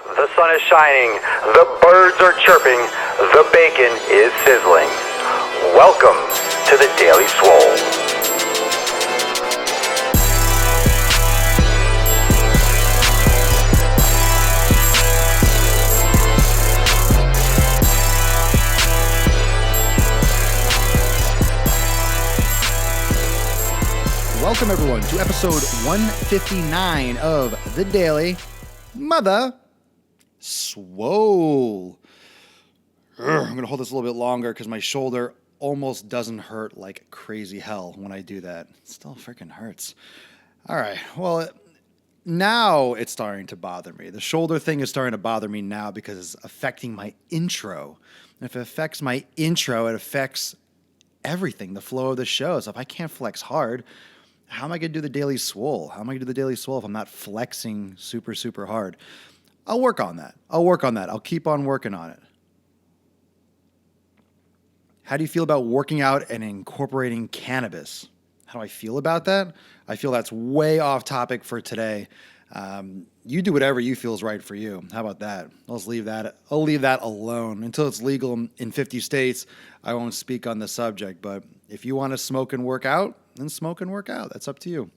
The sun is shining, the birds are chirping, the bacon is sizzling. Welcome to the Daily Swole. Welcome, everyone, to episode 159 of The Daily Mother Swole. I'm going to hold this a little bit longer because my shoulder almost doesn't hurt like crazy hell when I do that. It still freaking hurts. All right. Well, now it's starting to bother me. The shoulder thing is starting to bother me now because it's affecting my intro. And if it affects my intro, it affects everything, the flow of the show. So if I can't flex hard, how am I going to do the Daily Swole? How am I going to do the Daily Swole if I'm not flexing super hard? I'll work on that. I'll keep on working on it. How do you feel about working out and incorporating cannabis? How do I feel about that? I feel that's way off topic for today. You do whatever you feel is right for you. How about that? I'll leave that alone. Until it's legal in 50 states, I won't speak on the subject. But if you want to smoke and work out, then smoke and work out. That's up to you.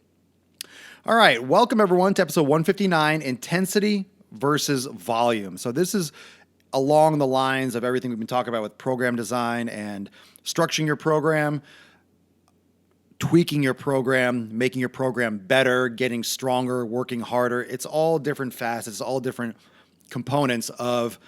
All right. Welcome, everyone, to episode 159, Intensity versus Volume. So this is along the lines of everything we've been talking about with program design and structuring your program, tweaking your program, making your program better, getting stronger, working harder. It's all different facets, all different components of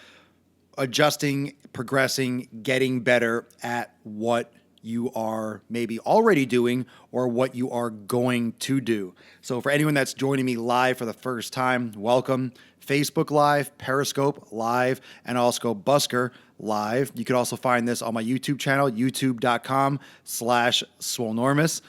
adjusting, progressing, getting better at what you are maybe already doing or what you are going to do. So for anyone that's joining me live for the first time, welcome. Facebook Live, Periscope Live, and also Busker Live. You can also find this on my YouTube channel, youtube.com/Swolenormous.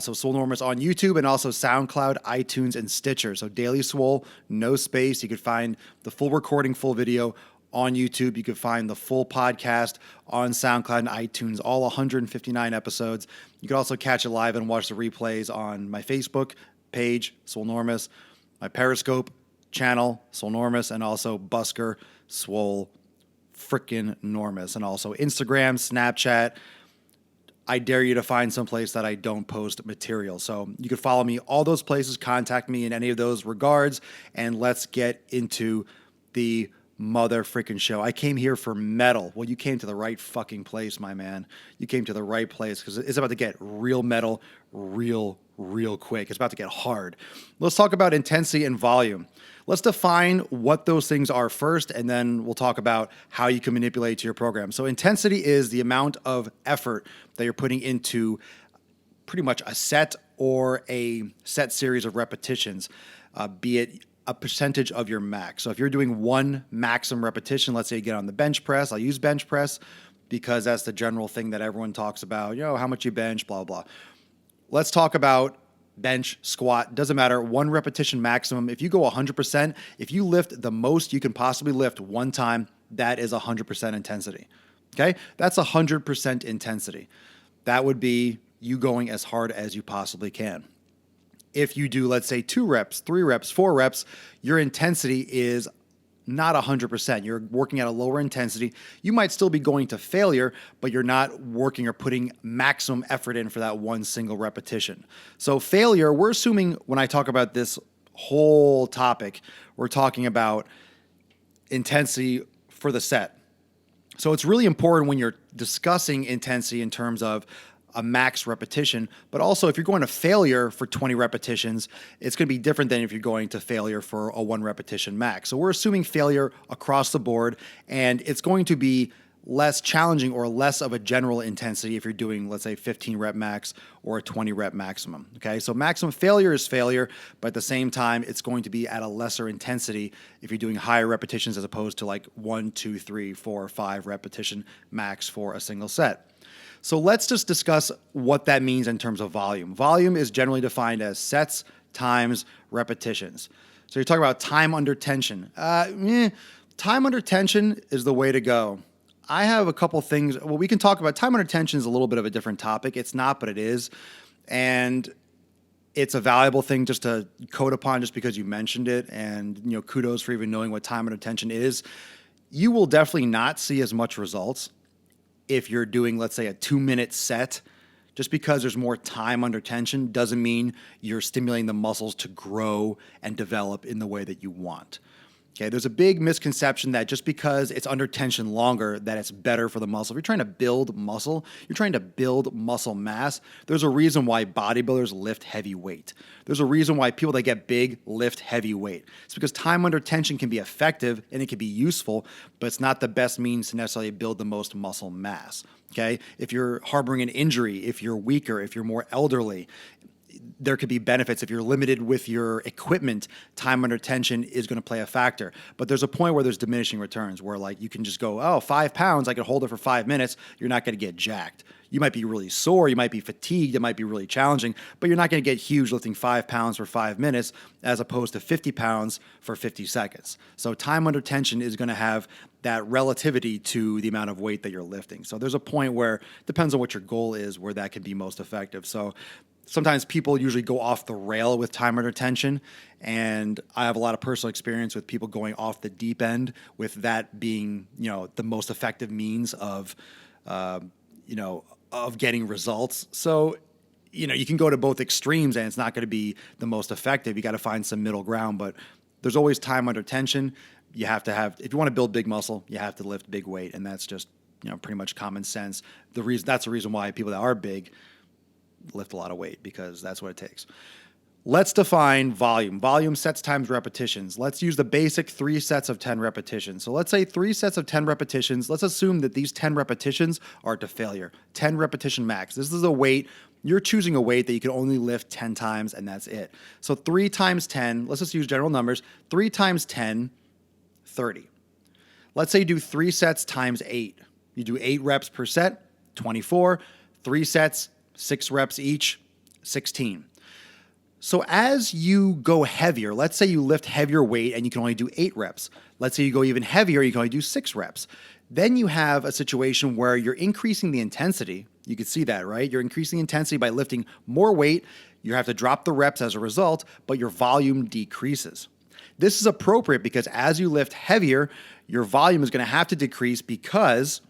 So Swolenormous on YouTube and also SoundCloud, iTunes, and Stitcher. So Daily Swole, no space. You could find the full recording, full video on YouTube. You could find the full podcast on SoundCloud and iTunes, all 159 episodes. You could also catch it live and watch the replays on my Facebook page, Swolenormous, my Periscope channel, Swolenormous, and also Busker, Swole, frickin' Normous, and also Instagram, Snapchat. I dare you to find some place that I don't post material. So you can follow me all those places, contact me in any of those regards, and let's get into the mother freaking show. I came here for metal. Well, you came to the right fucking place, my man. You came to the right place because it's about to get real metal real quick. It's about to get hard. Let's talk about intensity and volume. Let's define what those things are first, and then we'll talk about how you can manipulate to your program. So intensity is the amount of effort that you're putting into pretty much a set or a set series of repetitions, be it a percentage of your max. So if you're doing one maximum repetition, let's say you get on the bench press, I'll use bench press because that's the general thing that everyone talks about, how much you bench, blah, blah. Let's talk about bench, squat, doesn't matter, one repetition maximum. If you go 100%, if you lift the most you can possibly lift one time, that is 100% intensity. Okay? That's 100% intensity. That would be you going as hard as you possibly can. If you do, let's say 2 reps, 3 reps, 4 reps, your intensity is not 100%. You're working at a lower intensity. You might still be going to failure, but you're not working or putting maximum effort in for that one single repetition. So failure, we're assuming when I talk about this whole topic, we're talking about intensity for the set. So it's really important when you're discussing intensity in terms of a max repetition, but also if you're going to failure for 20 repetitions, it's going to be different than if you're going to failure for a 1 repetition max. So we're assuming failure across the board, and it's going to be less challenging or less of a general intensity if you're doing, let's say, 15 rep max or a 20 rep maximum. Okay, so maximum failure is failure, but at the same time, it's going to be at a lesser intensity if you're doing higher repetitions as opposed to like 1, 2, 3, 4, 5 repetition max for a single set. So let's just discuss what that means in terms of volume. Volume is generally defined as sets times repetitions. So you're talking about time under tension. Time under tension is the way to go. I have a couple things. Well, we can talk about time under tension is a little bit of a different topic. It's not, but it is. And it's a valuable thing just to code upon just because you mentioned it. And, kudos for even knowing what time under tension is. You will definitely not see as much results if you're doing, let's say, a 2-minute set. Just because there's more time under tension doesn't mean you're stimulating the muscles to grow and develop in the way that you want. Okay, there's a big misconception that just because it's under tension longer, that it's better for the muscle. If you're trying to build muscle, you're trying to build muscle mass. There's a reason why bodybuilders lift heavy weight. There's a reason why people that get big lift heavy weight. It's because time under tension can be effective and it can be useful, but it's not the best means to necessarily build the most muscle mass. Okay, if you're harboring an injury, if you're weaker, if you're more elderly, there could be benefits. If you're limited with your equipment, time under tension is going to play a factor. But there's a point where there's diminishing returns where like you can just go, 5 pounds, I can hold it for 5 minutes. You're not going to get jacked. You might be really sore. You might be fatigued. It might be really challenging, but you're not going to get huge lifting 5 pounds for 5 minutes as opposed to 50 pounds for 50 seconds. So time under tension is going to have that relativity to the amount of weight that you're lifting. So there's a point where it depends on what your goal is, where that can be most effective. So sometimes people usually go off the rail with time under tension, and I have a lot of personal experience with people going off the deep end with that being, the most effective means of, of getting results. So, you can go to both extremes and it's not going to be the most effective. You got to find some middle ground, but there's always time under tension. You have to have, if you want to build big muscle, you have to lift big weight, and that's just, pretty much common sense. That's the reason why people that are big lift a lot of weight, because that's what it takes. Let's define volume. Volume, sets times repetitions. Let's use the basic 3 sets of 10 repetitions. So let's say 3 sets of 10 repetitions. Let's assume that these 10 repetitions are to failure. 10 repetition max. This is a weight. You're choosing a weight that you can only lift 10 times, and that's it. So 3 times 10, let's just use general numbers. 3 times 10, 30. Let's say you do 3 sets times 8. You do 8 reps per set, 24. 3 sets, 6 reps each, 16. So as you go heavier, let's say you lift heavier weight and you can only do 8 reps. Let's say you go even heavier, you can only do 6 reps. Then you have a situation where you're increasing the intensity. You can see that, right? You're increasing intensity by lifting more weight. You have to drop the reps as a result, but your volume decreases. This is appropriate because as you lift heavier, your volume is going to have to decrease because,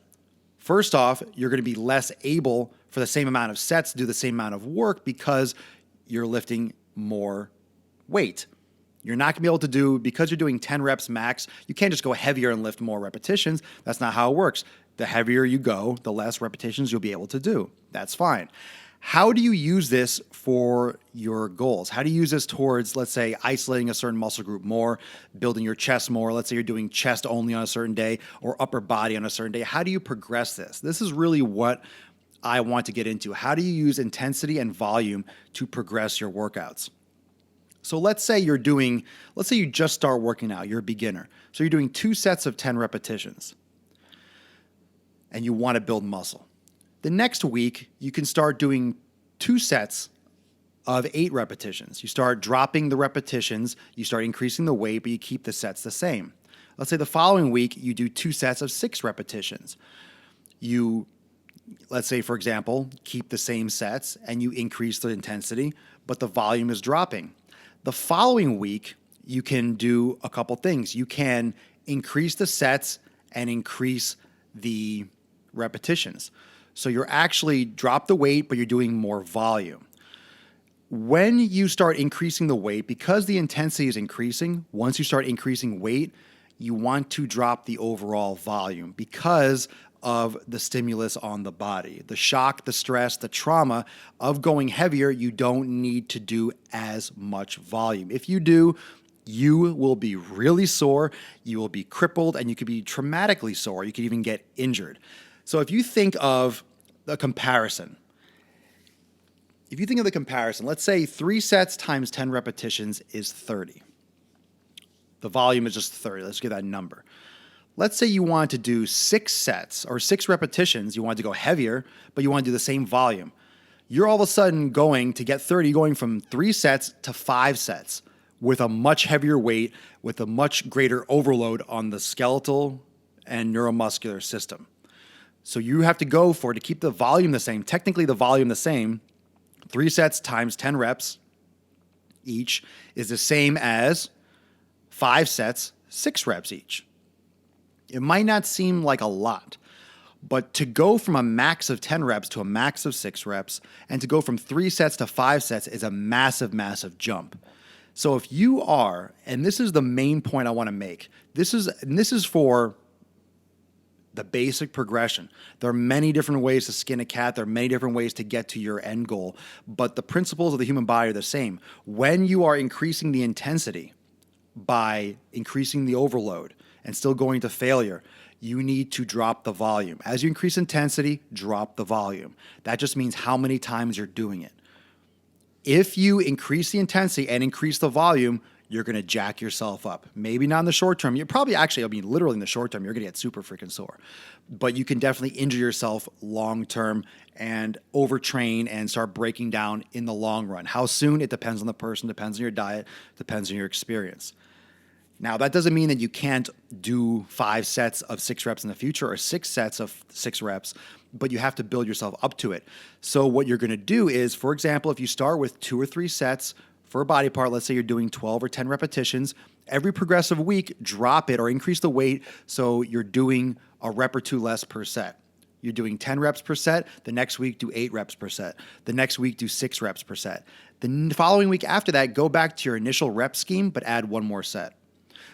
first off, you're going to be less able for the same amount of sets to do the same amount of work because you're lifting more weight. You're not going to be able to do, because you're doing 10 reps max, you can't just go heavier and lift more repetitions. That's not how it works. The heavier you go, the less repetitions you'll be able to do. That's fine. How do you use this for your goals? How do you use this towards, let's say, isolating a certain muscle group more, building your chest more? Let's say you're doing chest only on a certain day or upper body on a certain day. How do you progress this? This is really what I want to get into. How do you use intensity and volume to progress your workouts? So let's say you just start working out, you're a beginner. So you're doing 2 sets of 10 repetitions and you want to build muscle. The next week, you can start doing 2 sets of 8 repetitions. You start dropping the repetitions, you start increasing the weight, but you keep the sets the same. Let's say the following week, you do 2 sets of 6 repetitions. Let's say, for example, keep the same sets and you increase the intensity, but the volume is dropping. The following week, you can do a couple things. You can increase the sets and increase the repetitions. So you're actually drop the weight, but you're doing more volume. When you start increasing the weight, because the intensity is increasing, once you start increasing weight, you want to drop the overall volume because of the stimulus on the body. The shock, the stress, the trauma of going heavier, you don't need to do as much volume. If you do, you will be really sore, you will be crippled, and you could be traumatically sore. You could even get injured. So if you think of the comparison, let's say 3 sets times 10 repetitions is 30. The volume is just 30. Let's get that number. Let's say you want to do 6 sets or 6 repetitions. You want to go heavier, but you want to do the same volume. You're all of a sudden going to get 30, going from 3 sets to 5 sets with a much heavier weight, with a much greater overload on the skeletal and neuromuscular system. So you have to go for, to keep the volume the same, technically the volume the same, 3 sets times 10 reps, each is the same as 5 sets, 6 reps each. It might not seem like a lot, but to go from a max of 10 reps to a max of 6 reps and to go from 3 sets to 5 sets is a massive, massive jump. So if you are, and this is the main point I want to make, this is for the basic progression. There are many different ways to skin a cat. There are many different ways to get to your end goal, but the principles of the human body are the same. When you are increasing the intensity by increasing the overload and still going to failure, you need to drop the volume. As you increase intensity, drop the volume. That just means how many times you're doing it. If you increase the intensity and increase the volume, you're going to jack yourself up. Maybe not in the short term. You're probably literally in the short term, you're going to get super freaking sore. But you can definitely injure yourself long term and overtrain and start breaking down in the long run. How soon? It depends on the person, depends on your diet, depends on your experience. Now, that doesn't mean that you can't do 5 sets of 6 reps in the future or 6 sets of 6 reps, but you have to build yourself up to it. So what you're going to do is, for example, if you start with 2 or 3 sets for a body part, let's say you're doing 12 or 10 repetitions, every progressive week, drop it or increase the weight so you're doing a rep or 2 less per set. You're doing 10 reps per set. The next week, do 8 reps per set. The next week, do 6 reps per set. The following week after that, go back to your initial rep scheme, but add 1 more set.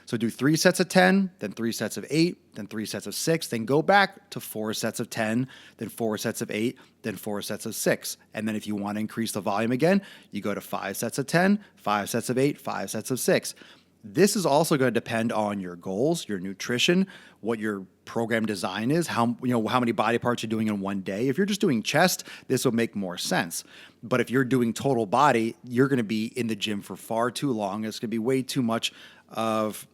So do 3 sets of 10, then 3 sets of 8, then 3 sets of 6, then go back to 4 sets of 10, then 4 sets of 8, then 4 sets of 6. And then if you want to increase the volume again, you go to 5 sets of 10, 5 sets of 8, 5 sets of 6. This is also going to depend on your goals, your nutrition, what your program design is, how many body parts you're doing in one day. If you're just doing chest, this will make more sense. But if you're doing total body, you're going to be in the gym for far too long. It's going to be way too much of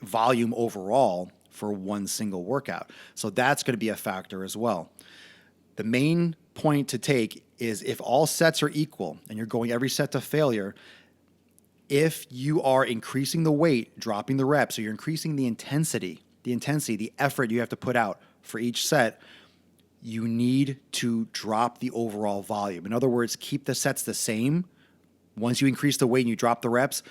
volume overall for one single workout. So that's going to be a factor as well. The main point to take is if all sets are equal and you're going every set to failure, if you are increasing the weight, dropping the reps, so you're increasing the intensity, the effort you have to put out for each set, you need to drop the overall volume. In other words, keep the sets the same. Once you increase the weight and you drop the reps,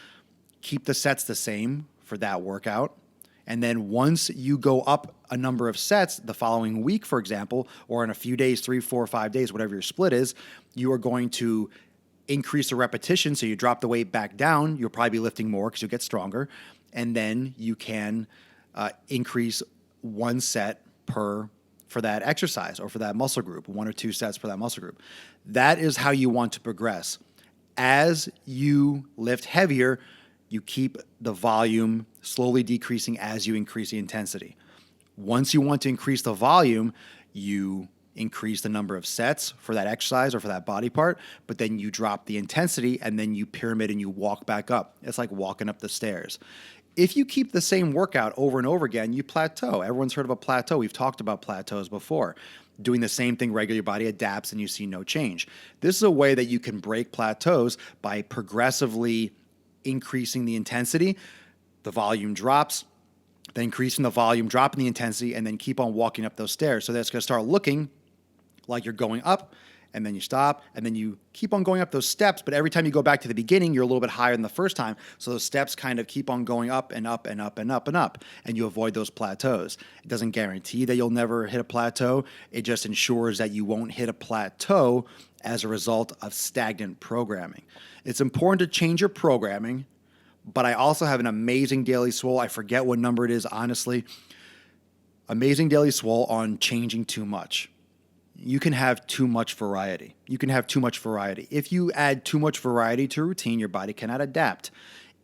keep the sets the same for that workout. And then once you go up a number of sets the following week, for example, or in a few days, 3, 4, 5 days, whatever your split is, you are going to increase the repetition. So you drop the weight back down. You'll probably be lifting more because you'll get stronger. And then you can increase 1 set for that exercise or for that muscle group, 1 or 2 sets for that muscle group. That is how you want to progress. As you lift heavier, you keep the volume slowly decreasing as you increase the intensity. Once you want to increase the volume, you increase the number of sets for that exercise or for that body part, but then you drop the intensity and then you pyramid and you walk back up. It's like walking up the stairs. If you keep the same workout over and over again, you plateau. Everyone's heard of a plateau. We've talked about plateaus before. Doing the same thing regularly, your body adapts and you see no change. This is a way that you can break plateaus by progressively increasing the intensity, the volume drops, then increasing the volume, dropping the intensity, and then keep on walking up those stairs. So that's going to start looking like you're going up, and then you stop, and then you keep on going up those steps, but every time you go back to the beginning, you're a little bit higher than the first time, so those steps kind of keep on going up and up and up and up and up, and you avoid those plateaus. It doesn't guarantee that you'll never hit a plateau. It just ensures that you won't hit a plateau as a result of stagnant programming. It's important to change your programming, but I also have an amazing daily Swole. I forget what number it is, honestly. Amazing daily Swole on changing too much. You can have too much variety. If you add too much variety to a routine, your body cannot adapt.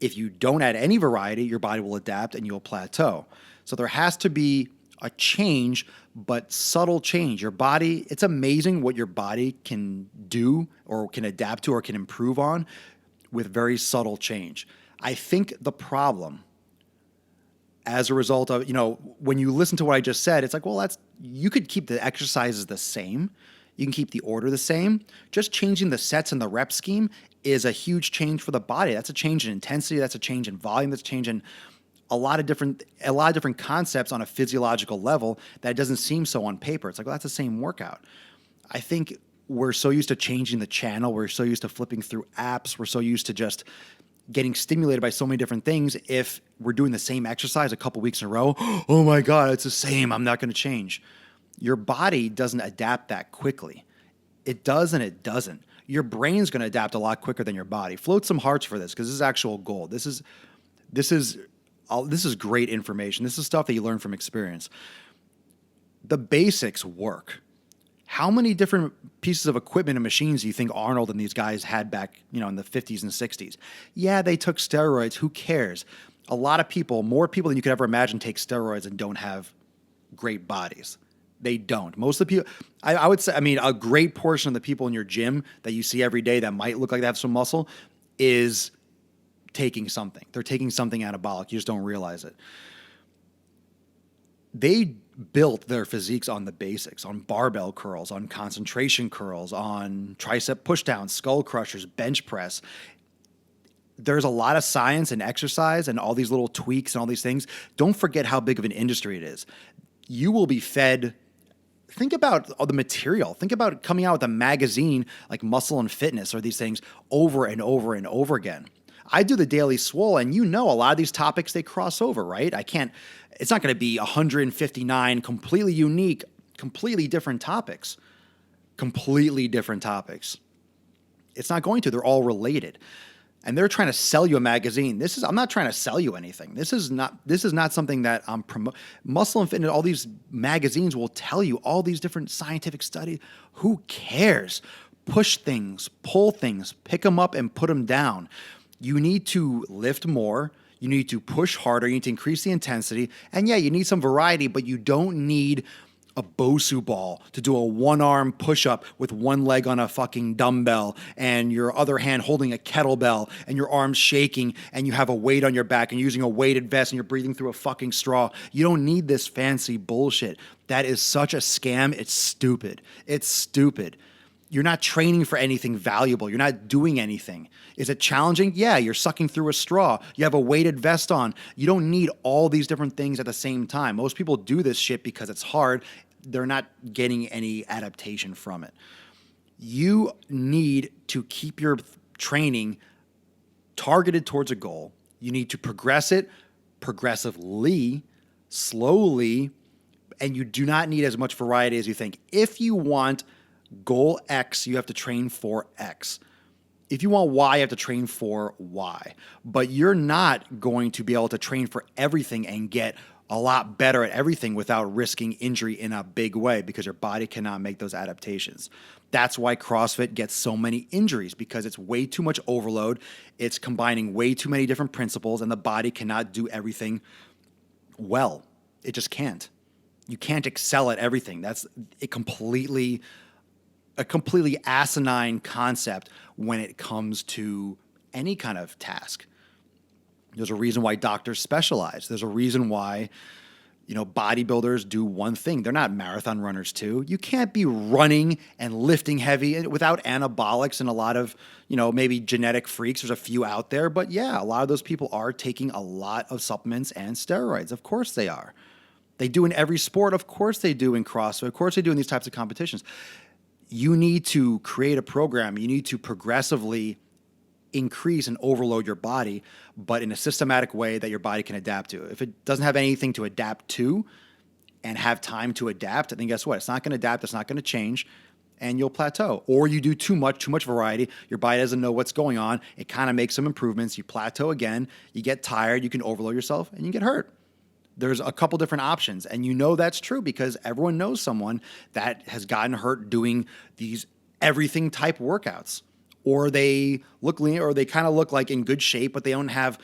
If you don't add any variety, your body will adapt and you'll plateau. So there has to be a change, but subtle change. Your body, it's amazing what your body can do or can adapt to or can improve on with very subtle change. I think the problem as a result of, when you listen to what I just said, it's like, well, you could keep the exercises the same. You can keep the order the same. Just changing the sets and the rep scheme is a huge change for the body. That's a change in intensity. That's a change in volume. That's a change in a lot of different concepts on a physiological level that doesn't seem so on paper. It's like, well, that's the same workout. I think we're so used to changing the channel. We're so used to flipping through apps. We're so used to just getting stimulated by so many different things. If we're doing the same exercise a couple weeks in a row, oh my God, it's the same. I'm not going to change. Your body doesn't adapt that quickly. It does and it doesn't. Your brain's going to adapt a lot quicker than your body. Float some hearts for this because this is actual gold. This is great information. This is stuff that you learn from experience. The basics work. How many different pieces of equipment and machines do you think Arnold and these guys had back, in the 50s and 60s? Yeah, they took steroids. Who cares? A lot of people, more people than you could ever imagine, take steroids and don't have great bodies. They don't. Most of the people, I would say, a great portion of the people in your gym that you see every day that might look like they have some muscle is taking something. They're taking something anabolic. You just don't realize it. They built their physiques on the basics, on barbell curls, on concentration curls, on tricep pushdowns, skull crushers, bench press. There's a lot of science and exercise and all these little tweaks and all these things. Don't forget how big of an industry it is. You will be fed. Think about all the material. Think about coming out with a magazine like Muscle and Fitness or these things over and over and over again. I do the Daily Swole, and a lot of these topics, they cross over, right? It's not going to be 159 completely unique, completely different topics. It's not going to. They're all related. And they're trying to sell you a magazine. I'm not trying to sell you anything. This is not something that I'm promoting. Muscle and Fitness, all these magazines will tell you all these different scientific studies. Who cares? Push things, pull things, pick them up and put them down. You need to lift more. You need to push harder. You need to increase the intensity. And yeah, you need some variety, but you don't need a Bosu ball to do a one-arm push-up with one leg on a fucking dumbbell and your other hand holding a kettlebell and your arms shaking and you have a weight on your back and you're using a weighted vest and you're breathing through a fucking straw. You don't need this fancy bullshit. That is such a scam. It's stupid. You're not training for anything valuable. You're not doing anything. Is it challenging? Yeah, you're sucking through a straw. You have a weighted vest on. You don't need all these different things at the same time. Most people do this shit because it's hard. They're not getting any adaptation from it. You need to keep your training targeted towards a goal. You need to progress it progressively, slowly, and you do not need as much variety as you think. If you want goal X, you have to train for X. If you want Y, you have to train for Y. But you're not going to be able to train for everything and get a lot better at everything without risking injury in a big way because your body cannot make those adaptations. That's why CrossFit gets so many injuries because it's way too much overload. It's combining way too many different principles and the body cannot do everything well. It just can't. You can't excel at everything. That's a completely asinine concept when it comes to any kind of task. There's a reason why doctors specialize. There's a reason why, bodybuilders do one thing. They're not marathon runners too. You can't be running and lifting heavy without anabolics and a lot of, maybe genetic freaks. There's a few out there, but yeah, a lot of those people are taking a lot of supplements and steroids. Of course they are. They do in every sport. Of course they do in CrossFit. Of course they do in these types of competitions. You need to create a program. You need to progressively increase and overload your body, but in a systematic way that your body can adapt to. If it doesn't have anything to adapt to and have time to adapt, then guess what? It's not going to adapt. It's not going to change, and you'll plateau. Or you do too much variety. Your body doesn't know what's going on. It kind of makes some improvements. You plateau again. You get tired. You can overload yourself, and you get hurt. There's a couple different options, and that's true because everyone knows someone that has gotten hurt doing these everything type workouts. Or they look lean, or they kind of look like in good shape, but they don't have,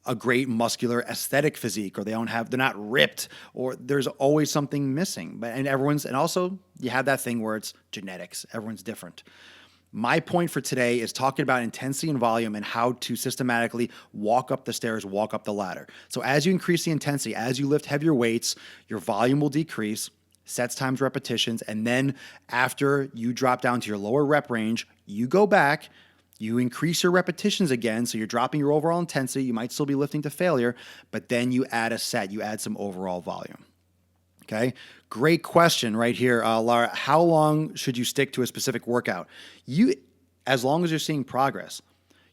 a great muscular aesthetic physique, or they're not ripped, or there's always something missing. And also you have that thing where it's genetics. Everyone's different. My point for today is talking about intensity and volume and how to systematically walk up the stairs, walk up the ladder. So as you increase the intensity, as you lift heavier weights, your volume will decrease, sets times repetitions, and then after you drop down to your lower rep range, you go back, you increase your repetitions again, so you're dropping your overall intensity. You might still be lifting to failure, but then you add a set, you add some overall volume. Okay. Great question right here, Laura. How long should you stick to a specific workout? As long as you're seeing progress,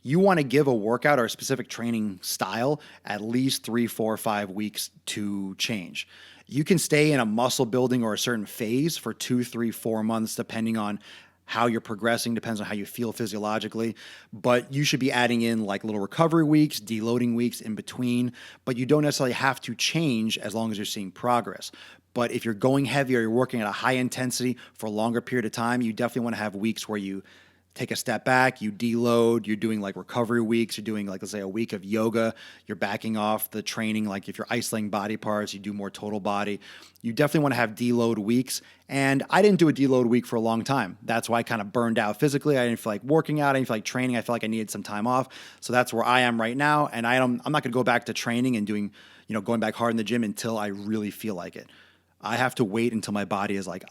you want to give a workout or a specific training style at least 3, 4, 5 weeks to change. You can stay in a muscle building or a certain phase for 2, 3, 4 months, depending on how you're progressing, depends on how you feel physiologically. But you should be adding in like little recovery weeks, deloading weeks in between. But you don't necessarily have to change as long as you're seeing progress. But if you're going heavy or you're working at a high intensity for a longer period of time, you definitely want to have weeks where you take a step back, you deload, you're doing like recovery weeks, you're doing like, let's say, a week of yoga, you're backing off the training. Like if you're isolating body parts, you do more total body. You definitely want to have deload weeks. And I didn't do a deload week for a long time. That's why I kind of burned out physically. I didn't feel like working out. I didn't feel like training. I felt like I needed some time off. So that's where I am right now. And I'm not going to go back to training and doing, going back hard in the gym until I really feel like it. I have to wait until my body is like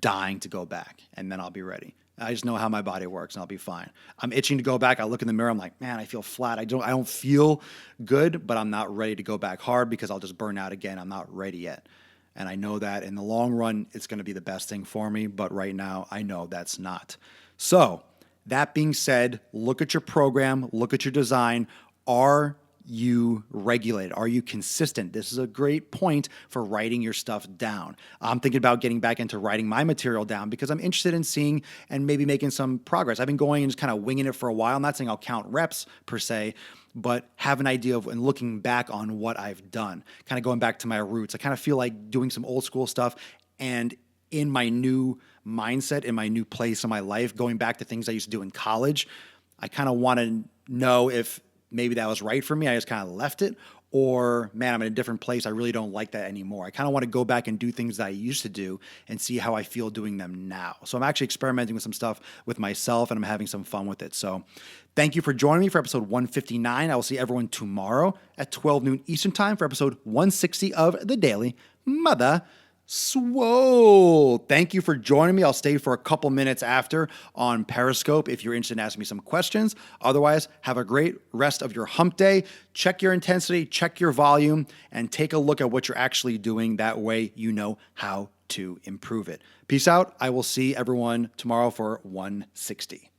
dying to go back, and then I'll be ready. I just know how my body works and I'll be fine. I'm itching to go back. I look in the mirror. I'm like, man, I feel flat. I don't feel good, but I'm not ready to go back hard because I'll just burn out again. I'm not ready yet. And I know that in the long run, it's going to be the best thing for me. But right now I know that's not. So that being said, look at your program, look at your design. Are you regulated? Are you consistent? This is a great point for writing your stuff down. I'm thinking about getting back into writing my material down because I'm interested in seeing and maybe making some progress. I've been going and just kind of winging it for a while. I'm not saying I'll count reps per se, but have an idea of and looking back on what I've done, kind of going back to my roots. I kind of feel like doing some old school stuff, and in my new mindset, in my new place in my life, going back to things I used to do in college, I kind of want to know if maybe that was right for me. I just kind of left it. Or, man, I'm in a different place. I really don't like that anymore. I kind of want to go back and do things that I used to do and see how I feel doing them now. So I'm actually experimenting with some stuff with myself, and I'm having some fun with it. So thank you for joining me for episode 159. I will see everyone tomorrow at 12 noon Eastern time for episode 160 of The Daily Mother Swole. Thank you for joining me. I'll stay for a couple minutes after on Periscope if you're interested in asking me some questions. Otherwise, have a great rest of your hump day. Check your intensity, check your volume, and take a look at what you're actually doing. That way you know how to improve it. Peace out. I will see everyone tomorrow for 160.